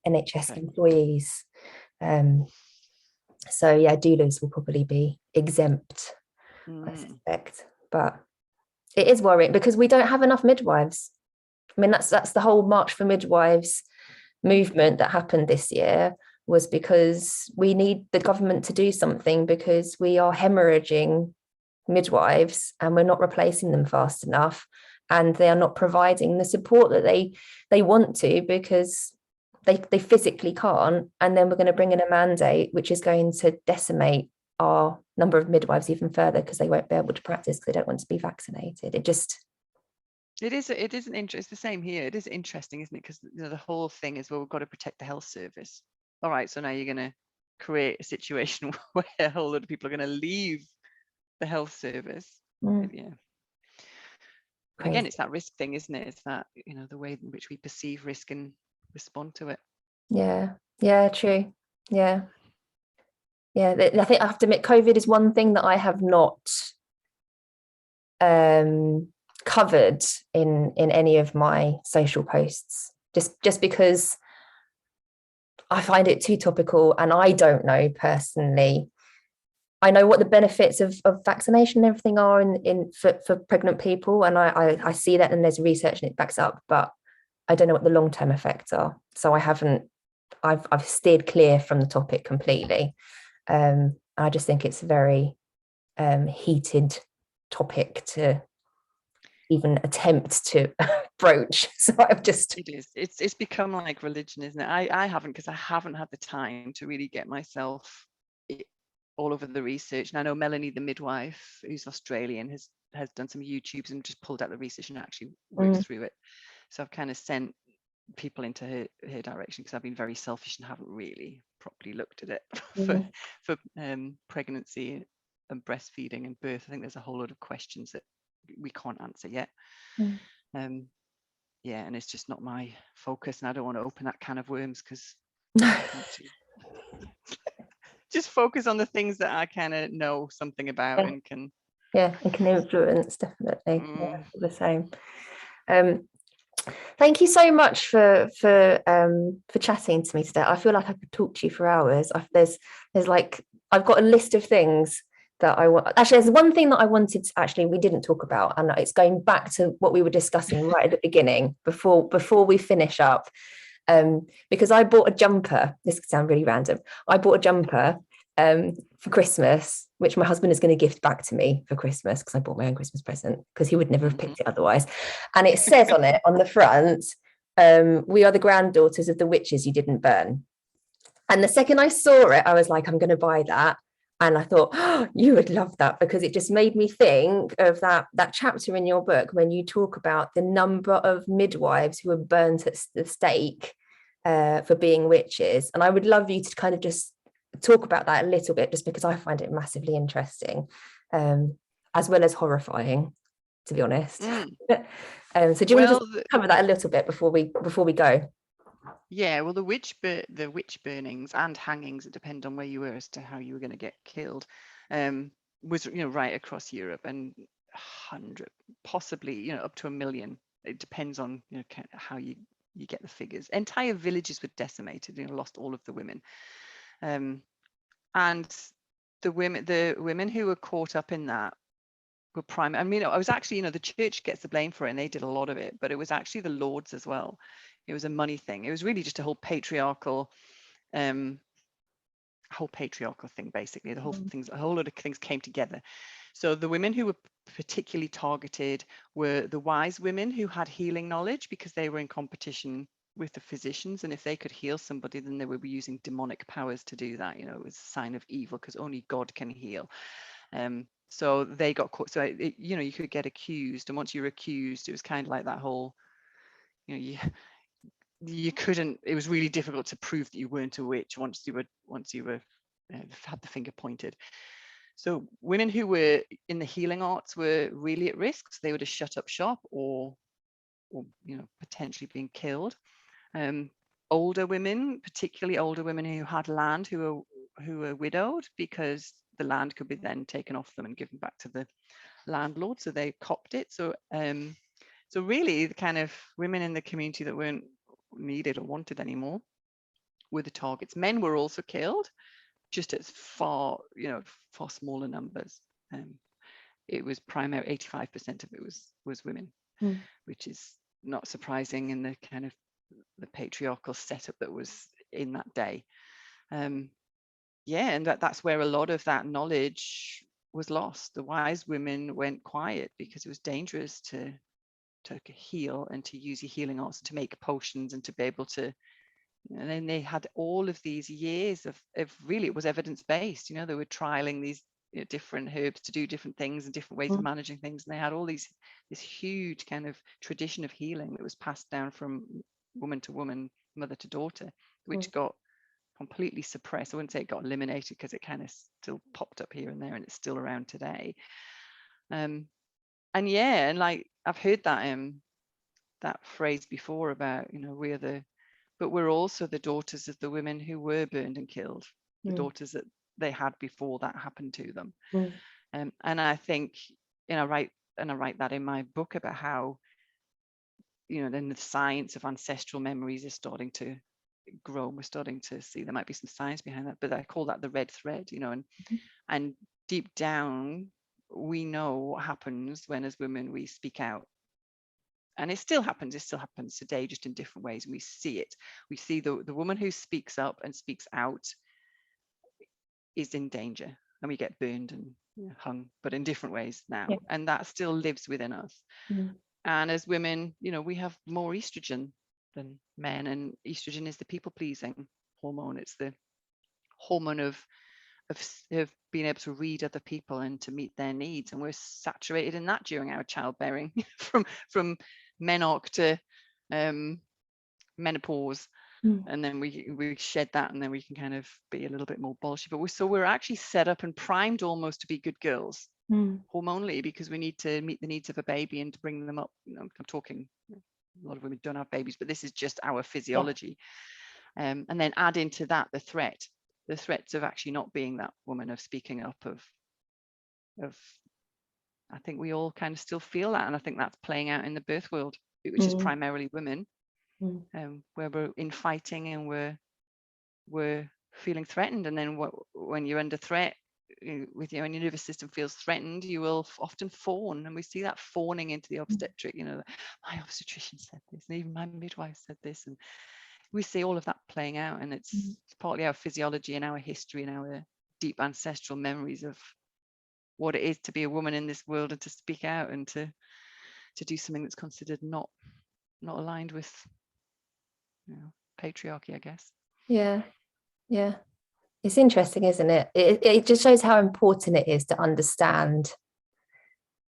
okay. employees. So yeah, doulas will probably be exempt, I suspect. But it is worrying because we don't have enough midwives. I mean, that's the whole March for Midwives movement that happened this year, was because we need the government to do something because we are hemorrhaging midwives and we're not replacing them fast enough, and they are not providing the support that they want to because they physically can't. And then we're going to bring in a mandate which is going to decimate our number of midwives even further because they won't be able to practice because they don't want to be vaccinated. It is an interest. It's the same here. It is interesting, isn't it? Because the whole thing is, well, we've got to protect the health service. All right, so now you're going to create a situation where a whole lot of people are going to leave the health service. Yeah. Crazy. Again, it's that risk thing, isn't it? It's that, the way in which we perceive risk and respond to it. Yeah, true. Yeah. I think I have to admit, COVID is one thing that I have not covered in any of my social posts, just because I find it too topical, and I don't know personally. I know what the benefits of vaccination and everything are for pregnant people, and I see that, and there's research and it backs up, but I don't know what the long-term effects are. So I've steered clear from the topic completely. I just think it's a very heated topic to even attempt to broach. So it's become like religion, isn't it? I haven't, because I haven't had the time to really get myself all over the research. And I know Melanie, the midwife, who's Australian, has done some YouTubes and just pulled out the research and actually worked through it. So I've kind of sent people into her direction because I've been very selfish and haven't really properly looked at it for pregnancy and breastfeeding and birth. I think there's a whole lot of questions that we can't answer yet. And it's just not my focus, and I don't want to open that can of worms because just focus on the things that I kind of know something about and can influence. Definitely. The same. Thank you so much for chatting to me today. I feel like I could talk to you for hours. I've got a list of things that I want. Actually, there's one thing that I wanted we didn't talk about, and it's going back to what we were discussing right at the beginning before we finish up. Because I bought a jumper. This could sound really random. I bought a jumper for Christmas, which my husband is going to gift back to me for Christmas because I bought my own Christmas present because he would never have picked it otherwise. And it says on it, on the front, we are the granddaughters of the witches you didn't burn. And the second I saw it, I was like, I'm going to buy that. And I thought, oh, you would love that, because it just made me think of that chapter in your book when you talk about the number of midwives who were burnt at the stake for being witches. And I would love you to kind of just talk about that a little bit, just because I find it massively interesting, as well as horrifying, to be honest. So do you want to cover that a little bit before we go? Yeah, well, the witch burnings and hangings, it depends on where you were as to how you were going to get killed, was right across Europe, and 100, possibly up to 1 million. It depends on how you get the figures. Entire villages were decimated, lost all of the women, and the women who were caught up in that were prime. I mean, I was actually, the church gets the blame for it, and they did a lot of it, but it was actually the lords as well. It was a money thing. It was really just a whole patriarchal thing, basically. A whole lot of things came together. So the women who were particularly targeted were the wise women who had healing knowledge, because they were in competition with the physicians, and if they could heal somebody, then they would be using demonic powers to do that. It was a sign of evil, because only God can heal. So they got caught. So you could get accused, and once you were accused, it was kind of like that whole, you couldn't. It was really difficult to prove that you weren't a witch once you were had the finger pointed. So women who were in the healing arts were really at risk. So they would have shut up shop, or potentially being killed. Older women, particularly older women who had land, who were widowed, because the land could be then taken off them and given back to the landlord. So they copped it. So really, the kind of women in the community that weren't needed or wanted anymore were the targets. Men were also killed, just at far smaller numbers. It was primarily 85% of it was women, which is not surprising in the kind of the patriarchal setup that was in that day. And that's where a lot of that knowledge was lost. The wise women went quiet because it was dangerous to heal and to use your healing arts to make potions and to be able to. And then they had all of these years of really, it was evidence-based. They were trialing these different herbs to do different things and different ways of managing things. And they had all this huge kind of tradition of healing that was passed down from woman to woman, mother to daughter, which got completely suppressed. I wouldn't say it got eliminated, because it kind of still popped up here and there, and it's still around today. And like I've heard that phrase before about, but we're also the daughters of the women who were burned and killed, the daughters that they had before that happened to them. And I think, I write that in my book about how, then the science of ancestral memories is starting to grow. We're starting to see there might be some science behind that, but I call that the red thread, and deep down, we know what happens when, as women, we speak out. And it still happens today, just in different ways. And we see it. We see the woman who speaks up and speaks out is in danger, and we get burned and hung, but in different ways now. Yeah. And that still lives within us. And as women, we have more estrogen than men, and estrogen is the people-pleasing hormone. It's the hormone of being able to read other people and to meet their needs, and we're saturated in that during our childbearing, from menarche to menopause, and then we shed that, and then we can kind of be a little bit more bolshy. But we're actually set up and primed almost to be good girls, hormonally, because we need to meet the needs of a baby and to bring them up. I'm talking, a lot of women don't have babies, but this is just our physiology. And then add into that the threats of actually not being that woman, of speaking up, of I think we all kind of still feel that, and I think that's playing out in the birth world, which is primarily women, where we're infighting and we're feeling threatened. And then when you're under threat, when your nervous system feels threatened, you will often fawn, and we see that fawning into the obstetric. My obstetrician said this, and even my midwife said this, and we see all of that playing out. And it's partly our physiology and our history and our deep ancestral memories of what it is to be a woman in this world, and to speak out, and to do something that's considered not aligned with patriarchy, I guess. Yeah It's interesting, isn't it? It just shows how important it is to understand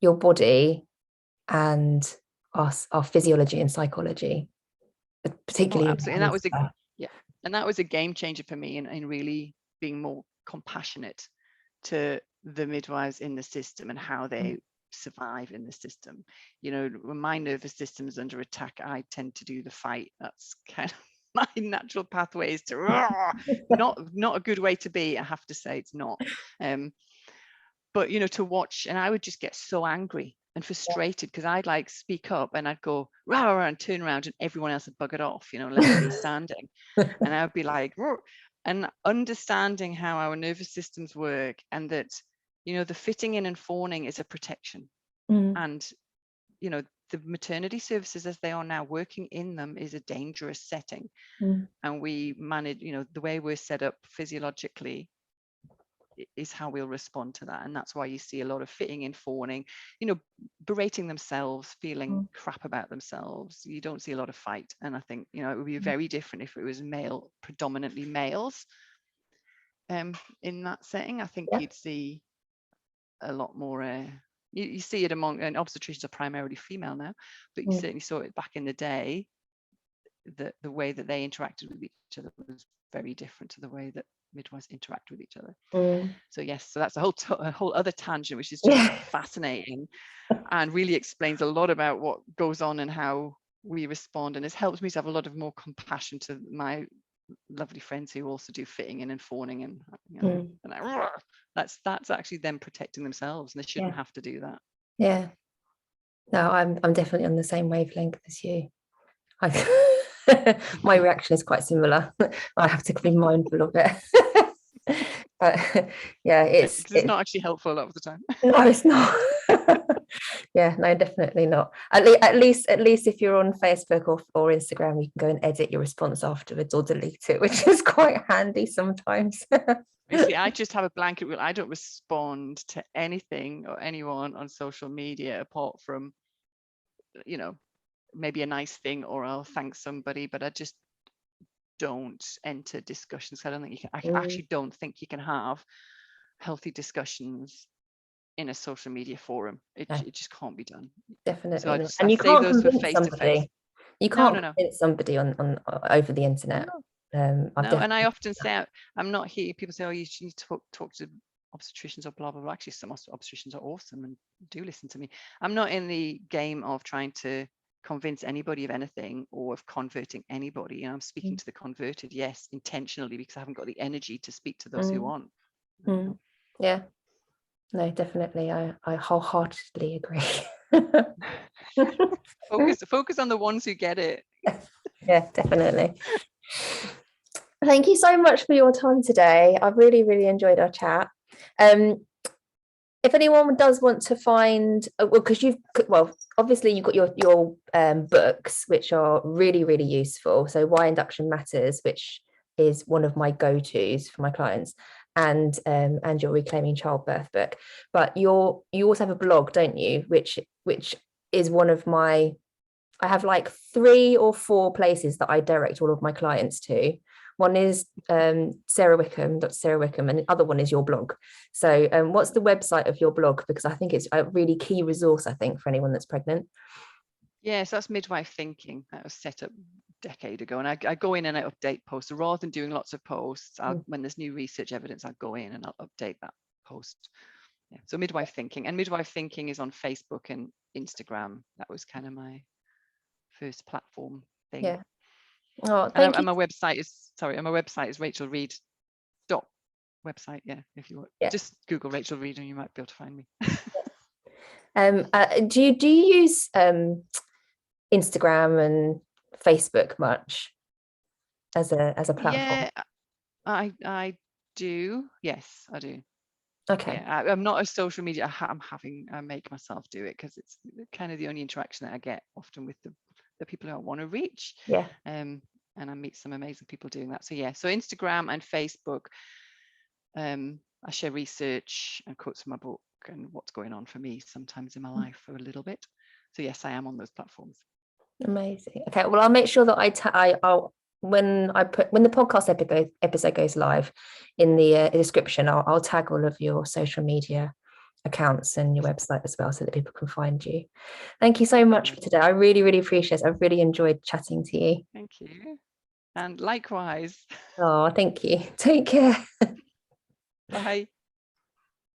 your body and our physiology and psychology, particularly. Absolutely. And that was a game changer for me in really being more compassionate to the midwives in the system and how they survive in the system. When my nervous system is under attack, I tend to do the fight. That's kind of my natural pathway, is to not a good way to be. I have to say, it's not. But to watch, and I would just get so angry and frustrated, because I'd like speak up and I'd go rah, rah, rah, and turn around, and everyone else had buggered off, left me standing. And I'd be like, rah. And understanding how our nervous systems work, and that you know, the fitting in and fawning is a protection. Mm. And, you know, the maternity services as they are now, working in them is a dangerous setting. Mm. And we manage, you know, the way we're set up physiologically is how we'll respond to that. And that's why you see a lot of fitting in, fawning, you know, berating themselves, feeling crap about themselves. You don't see a lot of fight. And I think, you know, it would be very different if it was male, predominantly males in that setting. I think you'd see a lot more you see it among, and obstetricians are primarily female now, but you certainly saw it back in the day, that the way that they interacted with each other was very different to the way that midwives interact with each other. So yes, so that's a whole other tangent, which is just fascinating and really explains a lot about what goes on and how we respond, and it's helped me to have a lot of more compassion to my lovely friends who also do fitting in and fawning, and you know, and that's actually them protecting themselves, and they shouldn't have to do that. Yeah, no, I'm definitely on the same wavelength as you. My reaction is quite similar. I have to be mindful of it. But yeah, it's not actually helpful a lot of the time. No, it's not. Yeah, no, definitely not. At least if you're on Facebook or Instagram, you can go and edit your response afterwards or delete it, which is quite handy sometimes. Basically, I just have a blanket rule. I don't respond to anything or anyone on social media apart from, you know, maybe a nice thing, or I'll thank somebody, but I just don't enter discussions. I don't think you can, I actually don't think you can have healthy discussions in a social media forum. It just can't be done. Definitely. So and you can't convince face to face. You can't convince somebody on over the internet. No, and I often say, I'm not here. People say, oh, you need to talk to obstetricians or blah blah blah. Actually, some obstetricians are awesome and do listen to me. I'm not in the game of trying to convince anybody of anything or of converting anybody. You know, I'm speaking to the converted, yes, intentionally, because I haven't got the energy to speak to those who aren't. Yeah, no, definitely, I wholeheartedly agree. focus on the ones who get it. Yeah, definitely. Thank you so much for your time today. I really enjoyed our chat. If anyone does want to find, because obviously you've got your books, which are really useful. So Why Induction Matters, which is one of my go-tos for my clients, and your Reclaiming Childbirth book. But you also have a blog, don't you? Which is one of my, I have like 3 or 4 places that I direct all of my clients to. One is Sarah Wickham, Dr. Sarah Wickham, and the other one is your blog. So what's the website of your blog? Because I think it's a really key resource, I think, for anyone that's pregnant. Yes, that's Midwife Thinking. That was set up a decade ago. And I go in and I update posts. So rather than doing lots of posts, when there's new research evidence, I'll go in and I'll update that post. Yeah. So Midwife Thinking. And Midwife Thinking is on Facebook and Instagram. That was kind of my first platform thing. Yeah. Oh, thank you. And my website is Rachel Reed website. Yeah, if you want, just Google Rachel Reed and you might be able to find me. Do you use Instagram and Facebook much as a platform? Yeah, I do. Yes, I do. Okay. Yeah, I'm not a social media. I make myself do it because it's kind of the only interaction that I get often with the people who I want to reach. Yeah. And I meet some amazing people doing that. So yeah, so Instagram and Facebook. I share research and quotes from my book and what's going on for me sometimes in my life for a little bit. So yes, I am on those platforms. Amazing. Okay, well, I'll make sure that I'll when the podcast episode goes live, in the description, I'll tag all of your social media accounts and your website as well, so that people can find you. Thank you so much for today. I really appreciate it. I've really enjoyed chatting to you. Thank you. And likewise. Oh, thank you. Take care. Bye.